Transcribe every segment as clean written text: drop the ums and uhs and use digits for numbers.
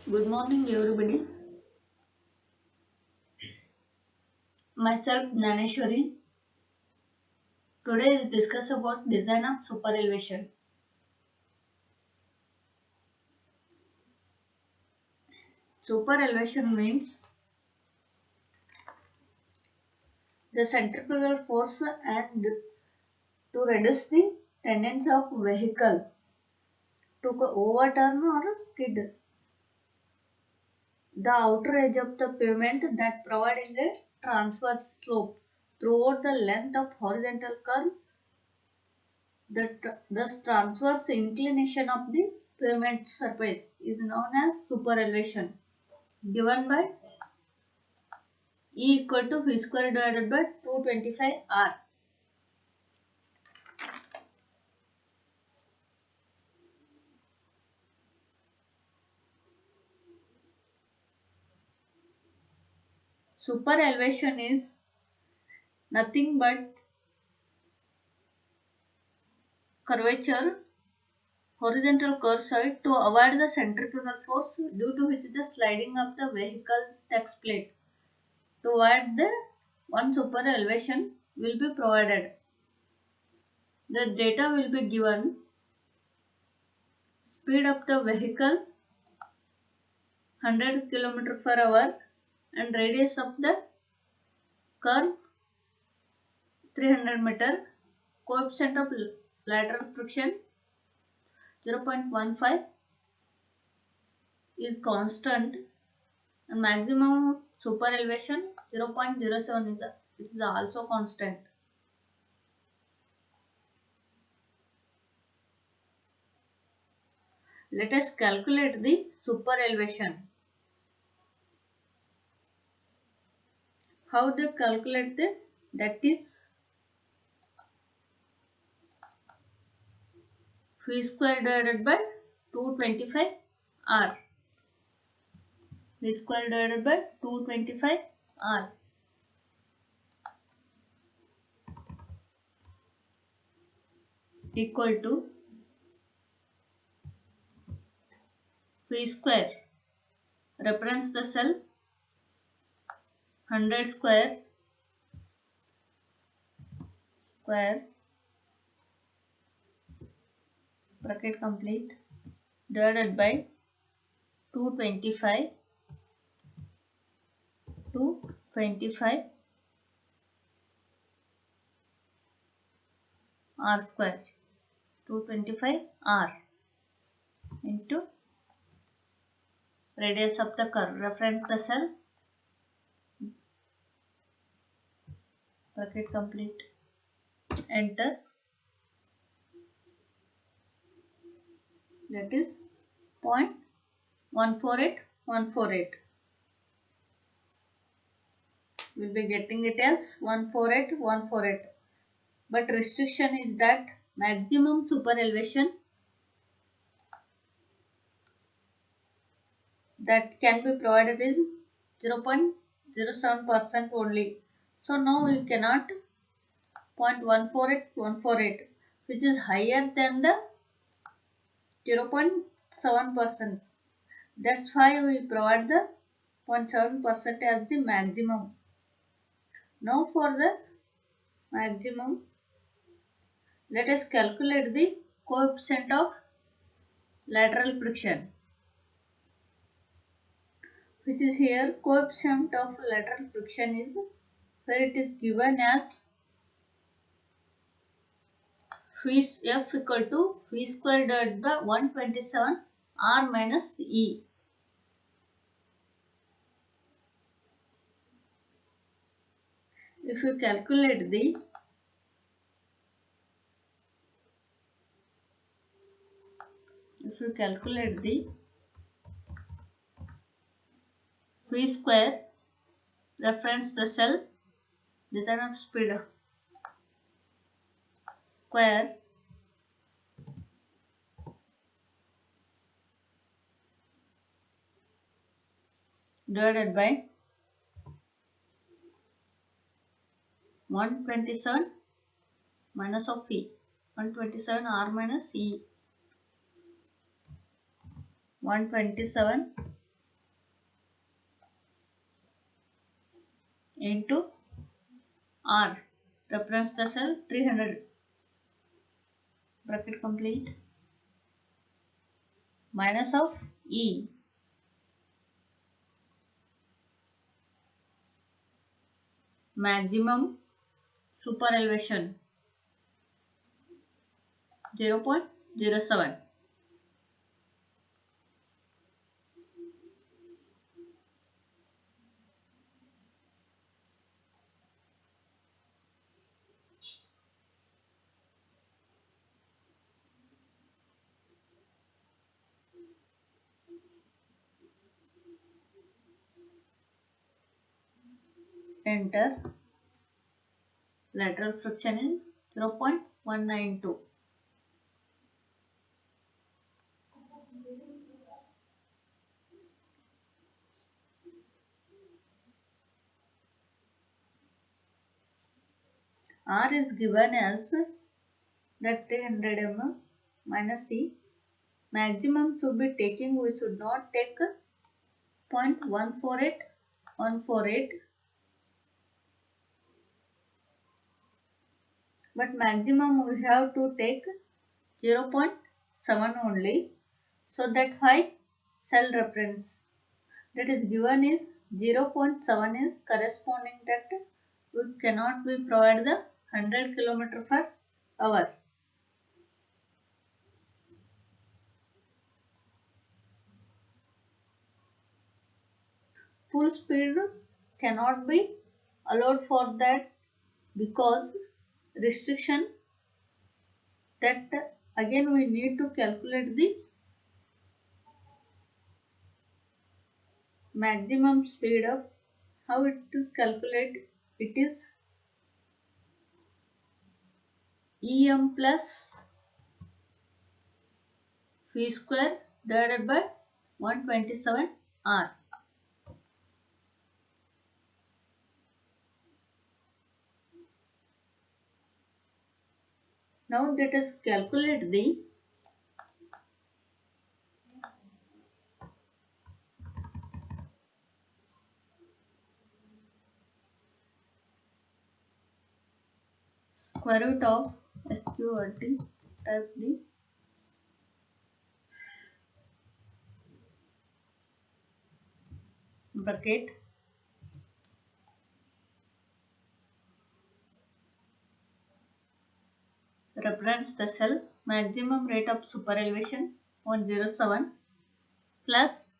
Good morning, everybody. Myself, Naneshwari. Today, we discuss about design of super elevation. Super elevation means the centrifugal force and to reduce the tendency of vehicle to overturn or skid the outer edge of the pavement that providing a transverse slope throughout the length of horizontal curve. The transverse inclination of the pavement surface is known as super elevation, given by E equal to V square divided by 225 R. Super elevation is nothing but curvature horizontal curve side to avoid the centrifugal force due to which the sliding of the vehicle takes place. To avoid the one super elevation will be provided. The data will be given speed of the vehicle 100 km per hour and radius of the curve 300 meter, coefficient of lateral friction 0.15 is constant and maximum super elevation 0.07 is also constant. Let us calculate the super elevation. How they calculate that is V square divided by 225 R. V square divided by 225 R equal to V square, reference the cell 100 square bracket complete divided by 225 R square 225 R into radius of the curve, reference the cell bracket complete, enter, that is 0.148148. We'll be getting it as 148,148. But restriction is that maximum super elevation that can be provided is 0.07% only. So now we cannot 0.148,148, which is higher than the 0.7%. That's why we provide the 0.7% as the maximum. Now for the maximum, let us calculate the coefficient of lateral friction, which is here coefficient of lateral friction is where it is given as F equal to V square divided by 127 R minus E. If you calculate the V square, reference the cell, design of speed square divided by 127 minus of E, 127 R minus E, 127 into R, reference the cell 300, bracket complete, minus of E, maximum super elevation 0.07. Enter. Lateral friction is 0.192. R is given as that 300 mm minus C. Maximum should be taking, we should not take 0.148, but maximum we have to take 0.7 only. So that why cell reference that is given is 0.7 is corresponding that we cannot be provide the 100 km per hour. Full speed cannot be allowed for that because restriction that again we need to calculate the maximum speed of how it is calculated. It is em plus v square divided by 127 r. Now let us calculate the square root of SQRT, type the bracket reference the cell maximum rate of super elevation 107 plus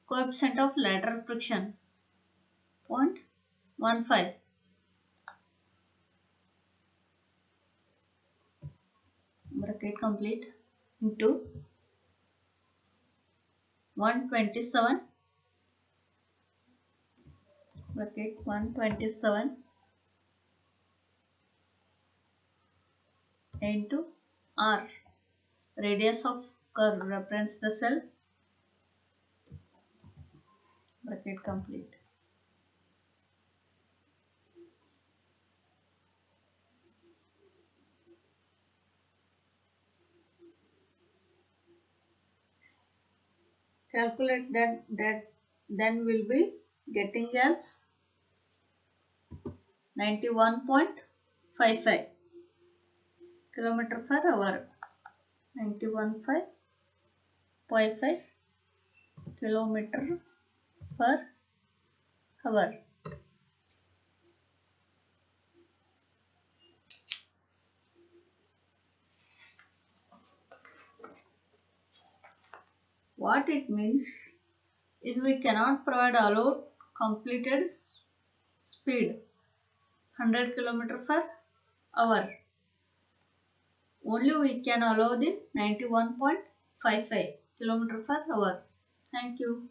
coefficient of lateral friction 0.15 bracket complete into 127 bracket 127 into R, radius of curve, reference the cell, bracket complete. Calculate that then will be getting as 91.55 kilometer per hour. 91.55 kilometer per hour. What it means is we cannot provide allowed completed speed 100 km per hour. Only we can allow the 91.55 km per hour. Thank you.